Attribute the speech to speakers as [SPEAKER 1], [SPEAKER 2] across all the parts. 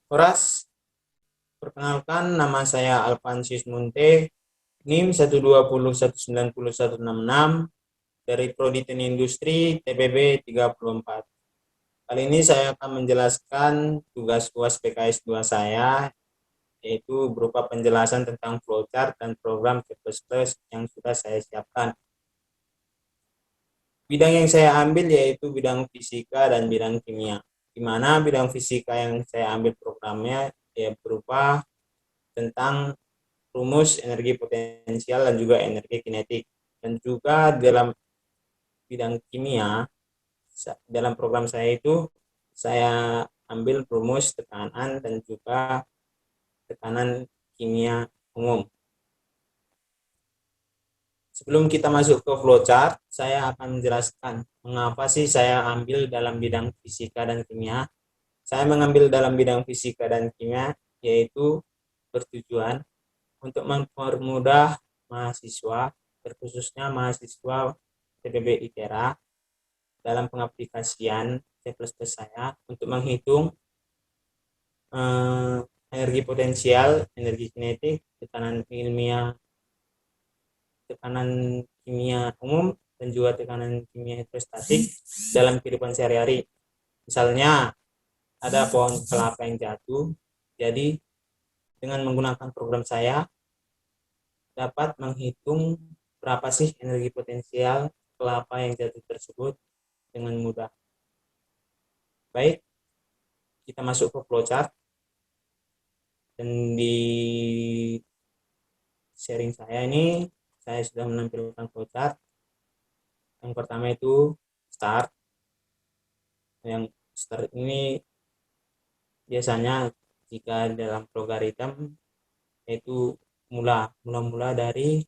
[SPEAKER 1] Horas, perkenalkan nama saya Alfansius Munte, NIM 120190166 dari Prodi Teknik Industri TPB 34. Kali ini saya akan menjelaskan tugas UAS PKS 2 saya, yaitu berupa penjelasan tentang flowchart dan program C++ yang sudah saya siapkan. Bidang yang saya ambil yaitu bidang fisika dan bidang kimia, di mana bidang fisika yang saya ambil programnya berupa tentang rumus energi potensial dan juga energi kinetik. Dan juga dalam bidang kimia, dalam program saya itu saya ambil rumus tekanan dan juga tekanan kimia umum. Sebelum kita masuk ke flowchart, saya akan menjelaskan mengapa sih saya ambil dalam bidang fisika dan kimia. Saya mengambil dalam bidang fisika dan kimia yaitu bertujuan untuk mempermudah mahasiswa, terkhususnya mahasiswa TPB ITERA, dalam pengaplikasian C++ saya untuk menghitung energi potensial, energi kinetik, tekanan ilmiah, tekanan kimia umum, dan juga tekanan kimia hidrostatik dalam kehidupan sehari-hari. Misalnya ada pohon kelapa yang jatuh, jadi dengan menggunakan program saya dapat menghitung berapa sih energi potensial kelapa yang jatuh tersebut dengan mudah. Baik, kita masuk ke flowchart, dan di sharing saya ini saya sudah menampilkan flowchart. Yang pertama itu start. Yang start ini biasanya jika dalam logaritma itu mula dari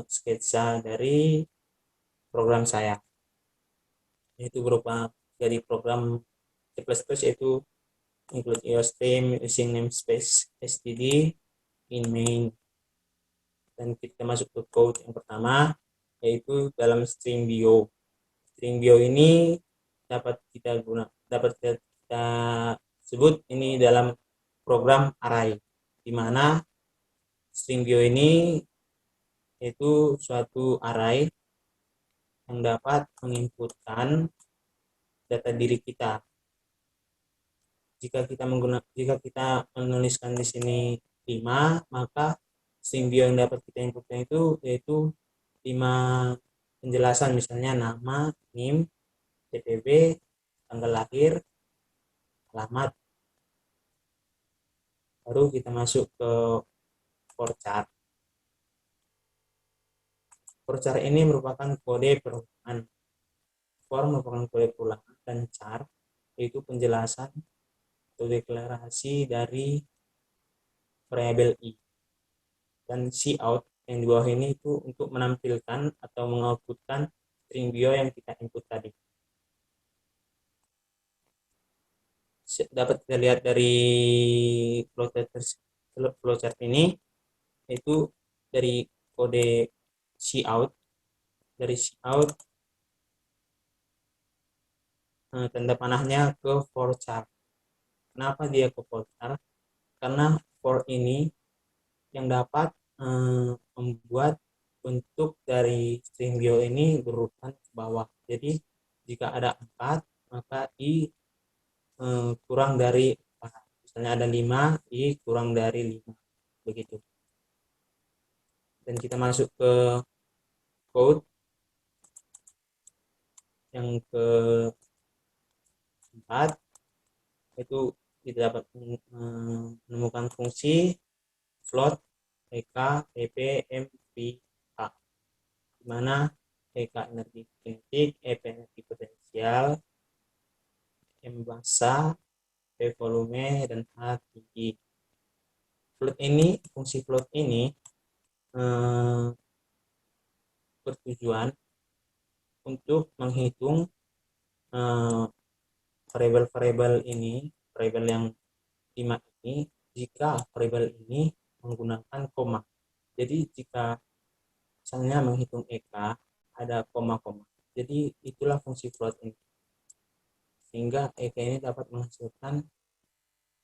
[SPEAKER 1] sketsa dari program saya, yaitu berupa dari program C++ yaitu include IOStream using namespace std in main. Dan kita masuk ke code yang pertama, yaitu dalam string bio. String bio ini dapat kita sebut ini dalam program array, di mana string bio ini yaitu suatu array yang dapat menginputkan data diri kita. Jika kita menuliskan di sini 5, maka string bio yang dapat kita inputkan itu yaitu 5 penjelasan, misalnya nama, NIM, TPB, tanggal lahir, alamat. Baru kita masuk ke flowchart. Flowchart ini merupakan kode perulangan. For merupakan kode perulangan dan chart yaitu penjelasan atau deklarasi dari variabel i. Dan cout yang di bawah ini itu untuk menampilkan atau mengoutputkan string bio yang kita input tadi. Dapat kita lihat dari flowchart ini, itu dari kode cout. Dari cout tanda panahnya ke flowchart. Kenapa dia ke flowchart? Karena for ini yang dapat membuat bentuk dari string bio ini berurutan ke bawah. Jadi jika ada 4, maka i kurang dari 4. Misalnya ada 5, i kurang dari 5. Begitu. Dan kita masuk ke code yang keempat, itu kita dapat menemukan fungsi float EK, EP, M, P, K, di mana EK energi kinetik, EP energi potensial, M massa, P volume, dan H tinggi. Fungsi float ini bertujuan untuk menghitung variabel yang 5 ini, jika variabel ini menggunakan koma. Jadi jika misalnya menghitung EK ada koma-koma, jadi itulah fungsi float ini, sehingga EK ini dapat menghasilkan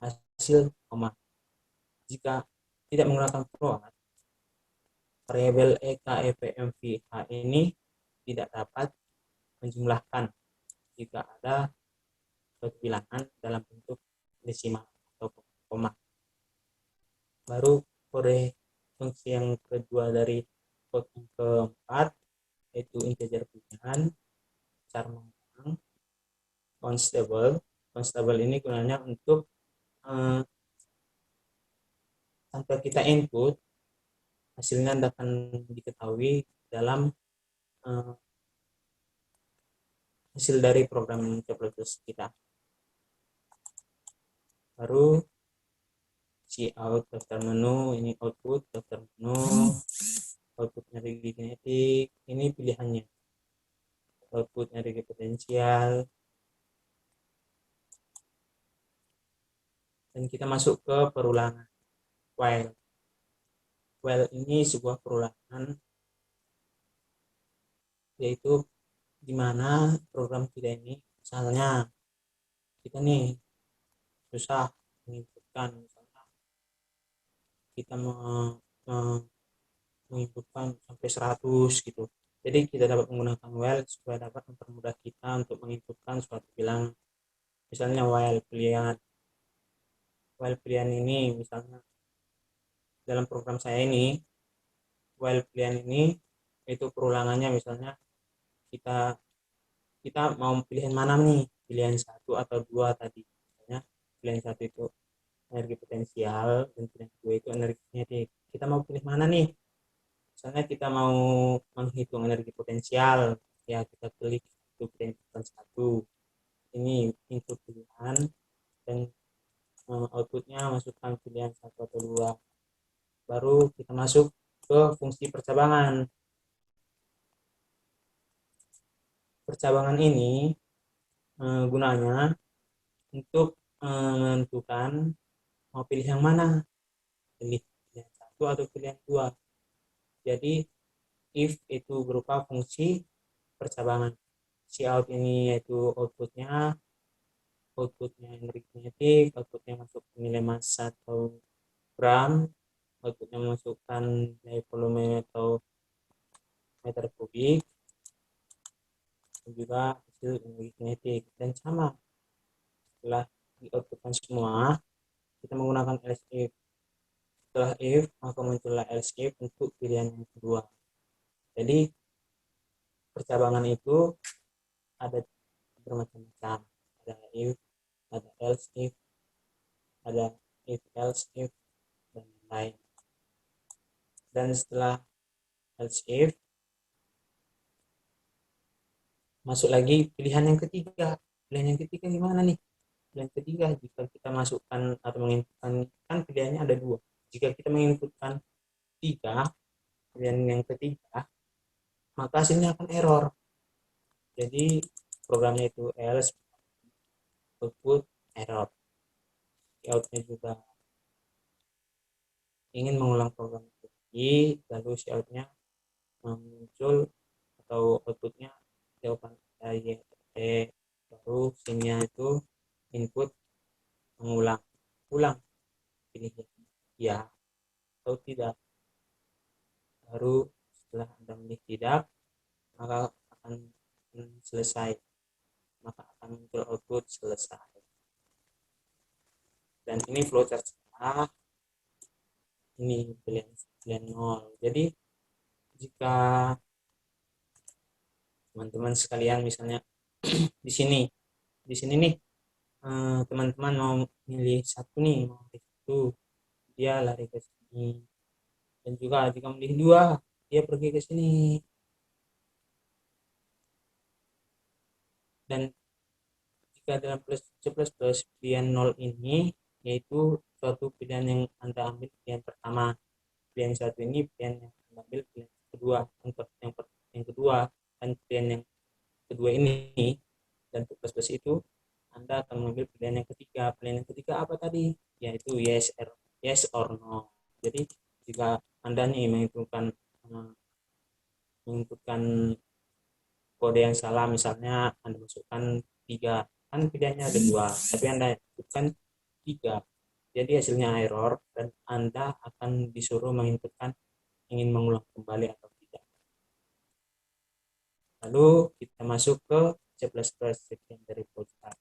[SPEAKER 1] hasil koma. Jika tidak menggunakan float, variabel EK, EP, MV, H ini tidak dapat menjumlahkan jika ada suatu bilangan dalam bentuk desimal atau koma. Baru kode fungsi yang kedua dari code yang keempat yaitu integer boolean, char menggunakan constable ini gunanya untuk tanpa kita input hasilnya akan diketahui dalam hasil dari program coblos kita. Baru cout daftar menu, ini output daftar menu, outputnya regi kinetik, ini pilihannya, outputnya regi potensial, dan kita masuk ke perulangan while. While ini sebuah perulangan, yaitu di mana program kita ini, misalnya kita nih susah menginputkan, misalnya kita menginputkan sampai 100 gitu. Jadi kita dapat menggunakan while supaya dapat mempermudah kita untuk menginputkan suatu bilangan. Misalnya while pilihan ini, misalnya dalam program saya ini, while pilihan ini itu perulangannya, misalnya kita mau pilihan mana nih, pilihan 1 atau 2 tadi. Misalnya pilihan 1 itu energi potensial dan pilihan 2 itu energi kinetik. Kita mau pilih mana nih? Misalnya kita mau menghitung energi potensial, ya kita klik itu pilihan 1. Ini input pilihan dan outputnya masukkan pilihan 1 atau 2. Baru kita masuk ke fungsi percabangan. Percabangan ini gunanya untuk menentukan mau pilih yang mana, pilih pilihan 1 atau pilihan 2. Jadi if itu berupa fungsi percabangan. Cout ini yaitu outputnya energi kinetik, outputnya masuk nilai massa atau gram, outputnya memasukkan nilai volume atau meter kubik, dan juga hasil energi kinetik. Dan sama, setelah di outputkan semua, kita menggunakan else if. Setelah if, maka muncullah else if untuk pilihan yang kedua. Jadi percabangan itu ada bermacam-macam, ada if, ada else if, ada if else if, dan lain. Dan setelah else if, masuk lagi pilihan yang ketiga. Pilihan yang ketiga gimana nih? Pilihan ketiga, jika kita masukkan atau menginputkan, kan pilihannya ada 2. Jika kita menginputkan 3, pilihan yang ketiga, maka hasilnya akan error. Jadi programnya itu else output error. Outnya juga ingin mengulang program itu lagi, lalu outnya muncul atau outputnya jawaban YT, baru sinnya itu input ulang pilih ya atau tidak. Baru setelah Anda memilih tidak, maka akan selesai, maka akan muncul output selesai. Dan ini flowchart setelah ini pilihan 0. Jadi jika teman-teman sekalian misalnya di sini nih teman-teman mau milih satu nih, mau milih satu, dia lari ke sini, dan juga jika memilih 2, dia pergi ke sini. Dan jika dalam plus pilihan 0 ini, yaitu suatu pilihan yang Anda ambil pilihan pertama, pilihan 1 ini pilihan yang Anda ambil pilihan kedua, yang kedua, dan pilihan yang kedua ini, dan plus itu Anda akan mengambil pilihan yang ketiga. Pilihan yang ketiga apa tadi? Yaitu yes or no. Jadi jika Anda nih menentukan kode yang salah, misalnya Anda masukkan 3, kan pilihannya ada 2, tapi Anda masukkan 3, jadi hasilnya error dan Anda akan disuruh menginputkan ingin mengulang kembali atau tidak. Lalu kita masuk ke C++ section dari flowchart.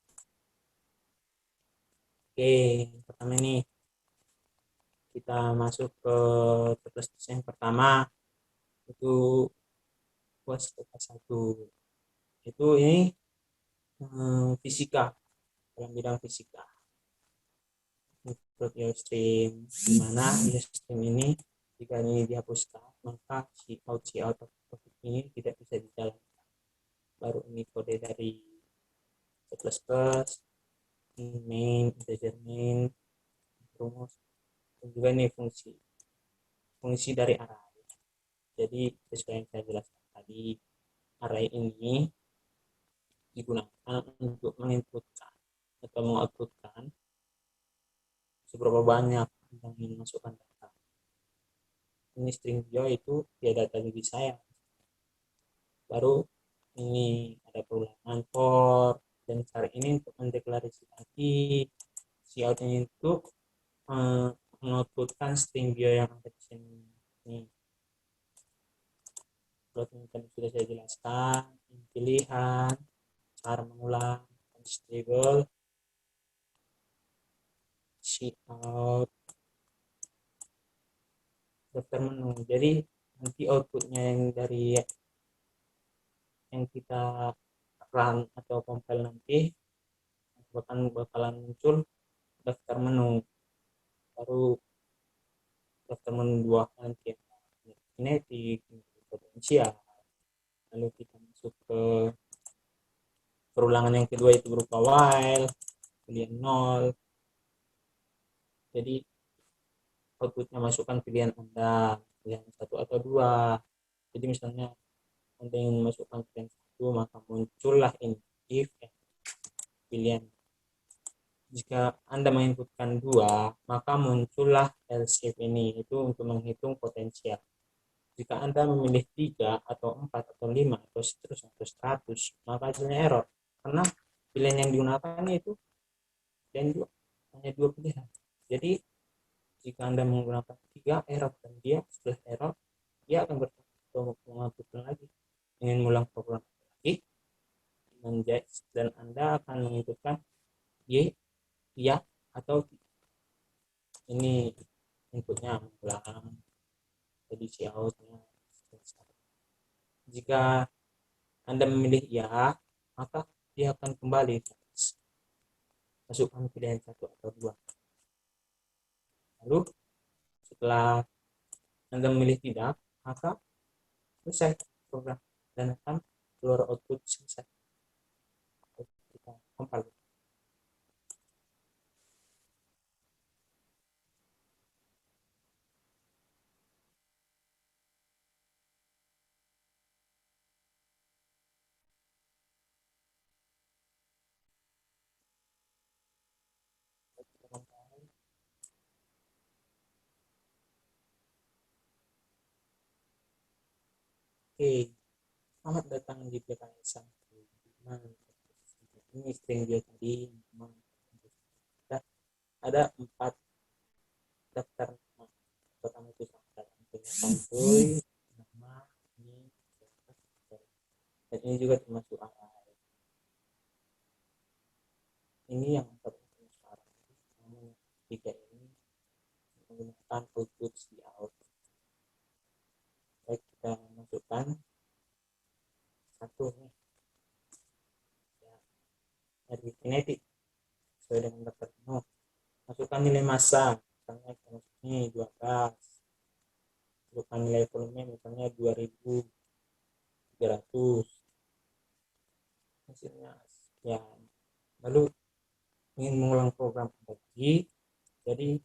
[SPEAKER 1] Oke, yang pertama ini kita masuk ke C++ yang pertama, itu was satu. Itu ini fisika, dalam bidang fisika. Input stream, di mana stream ini jika ini dihapuskan maka cout ini tidak bisa dijalankan. Baru ini kode dari C++, main, integer main, rumus, dan juga ini fungsi dari array. Jadi sesuai yang saya jelaskan tadi, array ini digunakan untuk menginputkan atau mengoutputkan seberapa banyak yang dimasukkan data. Ini string bio itu dia data bagi saya. Baru ini ada perulangan for, dan cara ini untuk mendeklarasikan cout ini untuk mengoutputkan string bio yang ada di sini. Ini kalau teman-teman sudah saya jelaskan, pilihan, cara mengulang, stable, cout, daftar menu. Jadi nanti outputnya yang dari yang kita run atau compile nanti bakalan muncul daftar menu, baru daftar menu 2 nanti kinetik, potensial. Lalu kita masuk ke perulangan yang kedua, itu berupa while, pilihan 0. Jadi outputnya masukkan pilihan Anda, pilihan 1 atau 2. Jadi misalnya Anda ingin masukkan pilihan 1, maka muncullah ini if pilihan. Jika Anda menginputkan 2, maka muncullah else if ini, itu untuk menghitung potensial. Jika Anda memilih 3 atau 4 atau 5 atau seterusnya atau 100, maka hasilnya error. Karena pilihan yang digunakan itu dan hanya 2 pilihan. Jadi jika Anda menggunakan 3, error, dan dia setelah error dia akan mengoutputkan lagi. Ingin mengulang program lagi dan Anda akan menginputkan Y, ya atau ini inputnya mengulang, jadi coutnya. Jika Anda memilih ya, maka dia akan kembali masukkan pilihan 1 atau 2. Lalu setelah Anda memilih tidak, maka selesai program dan akan keluar output selesai. Kita compile. Oke, selamat datang di PKS 1. Ini string dia tadi. Ada 4 daftar nama. Pertama itu santuy, nama, ini, dan ini juga termasuk array. Ini yang 4 termasuk array. Namun 3 ini menggunakan output cout. Baik, kita masukkan satu nih ya, dari kinetik sesuai dengan daftar menu. Masukkan nilai massa, misalnya kita masuk ini 12. Masukkan nilai volume misalnya 2300. Hasilnya sekian. Lalu ingin mengulang program lagi, jadi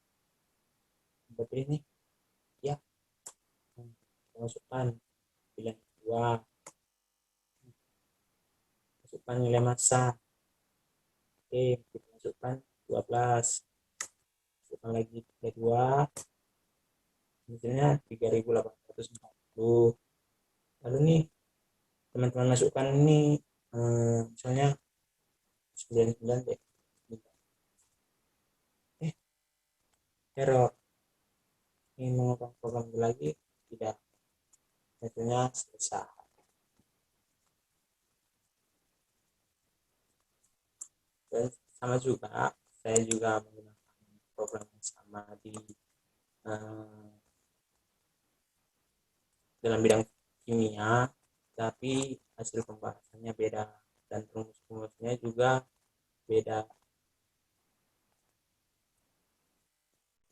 [SPEAKER 1] seperti ini ya, masukkan pilihan 2, masukkan nilai massa. Oke, kita masukkan 12, masukkan lagi 32, misalnya 3840. Lalu nih teman-teman masukkan ini misalnya 99 deh. error. Ingin mengulang program itu lagi, tidak, hasilnya selesai. Dan sama juga, saya juga menggunakan program yang sama di dalam bidang kimia, tapi hasil pembahasannya beda dan rumus-rumusnya juga beda.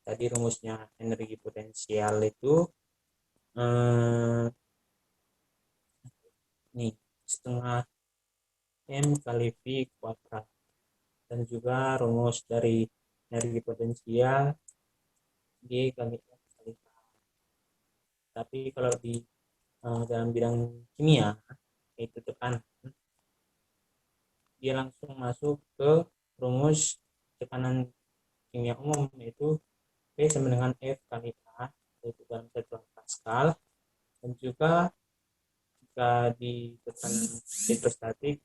[SPEAKER 1] Tadi rumusnya energi potensial itu nih setengah M kali V kuadrat, dan juga rumus dari energi potensial G kali F kali K. Tapi kalau di dalam bidang kimia itu tekanan, dia langsung masuk ke rumus tekanan kimia umum, yaitu P sama dengan F kali A, yaitu dalam satuan Pascal. Dan juga jika di tekanan hidrostatik,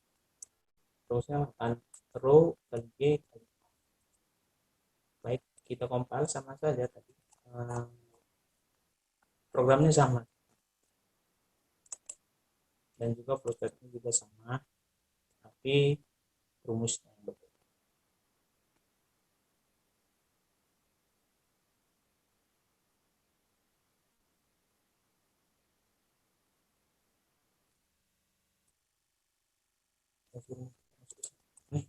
[SPEAKER 1] terusnya akan rho kali G kali A. Baik, kita compile sama saja tadi, programnya sama dan juga flowchartnya juga sama, tapi rumusnya yang berbeda. Nih,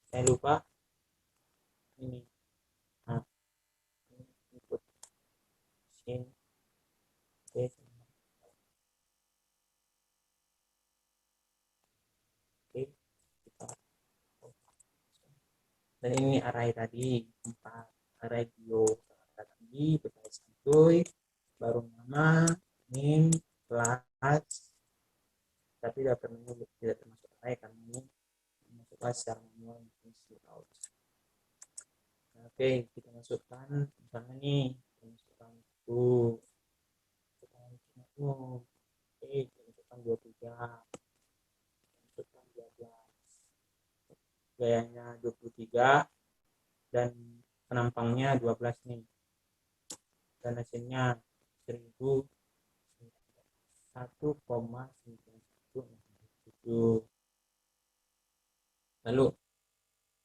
[SPEAKER 1] saya lupa ini. Nah, ini input sin T. Oke, kita, dan ini array tadi 4 array bio tadi berbagai santuy, baru nama, name, kelas, tapi daftar menu tidak termasuk array karena ini masukkan secara manual. Oke, kita masukkan misalnya nih, kita masukkan itu, oke, kita masukkan 23, masukkan 12, gayanya 23, dan penampangnya 12 nih, dan hasilnya 1,91. Lalu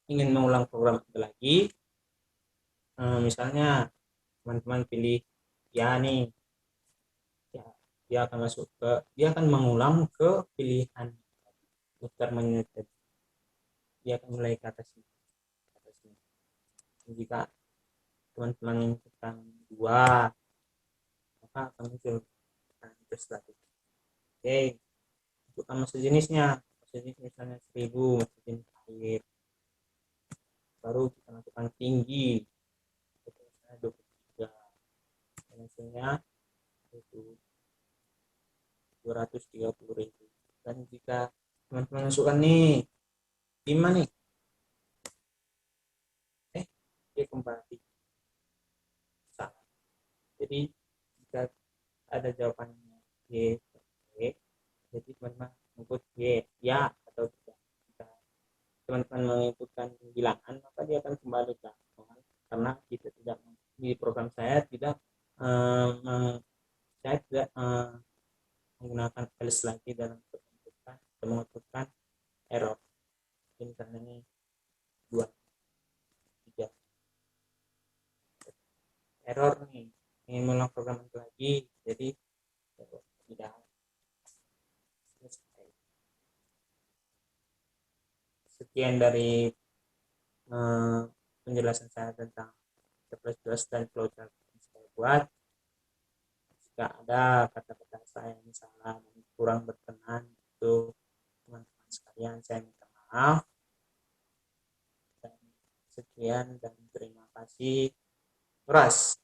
[SPEAKER 1] ingin mengulang program itu lagi, misalnya teman-teman pilih ya nih, ya, dia akan mengulang ke pilihan putar menu tadi, dia akan mulai ke atas sini. Jika teman-teman inputkan 2, maka akan muncul statik. Oke, inputkan masa jenisnya, misalnya 1000, masa jenis air, baru kita masukkan tinggi, misalnya 23, dan hasilnya itu 230.000. Dan jika teman-teman masukkan nih 5 nih, dia kembali salah. Jadi jika ada jawabannya Y, jadi teman-teman input Y ya atau tidak. Jika teman-teman menginputkan bilangan, maka dia akan kembali ke awal, karena kita tidak, di program saya tidak menggunakan else lagi dalam menentukan error. Jadi misalnya ini 2, 3 error nih, ingin mengulang program itu lagi, jadi tidak selesai. Sekian dari penjelasan saya tentang C++ dan flowchart yang saya buat. Jika ada kata-kata saya yang salah dan kurang berkenan, itu teman-teman sekalian saya minta maaf. Dan sekian dan terima kasih. Ras.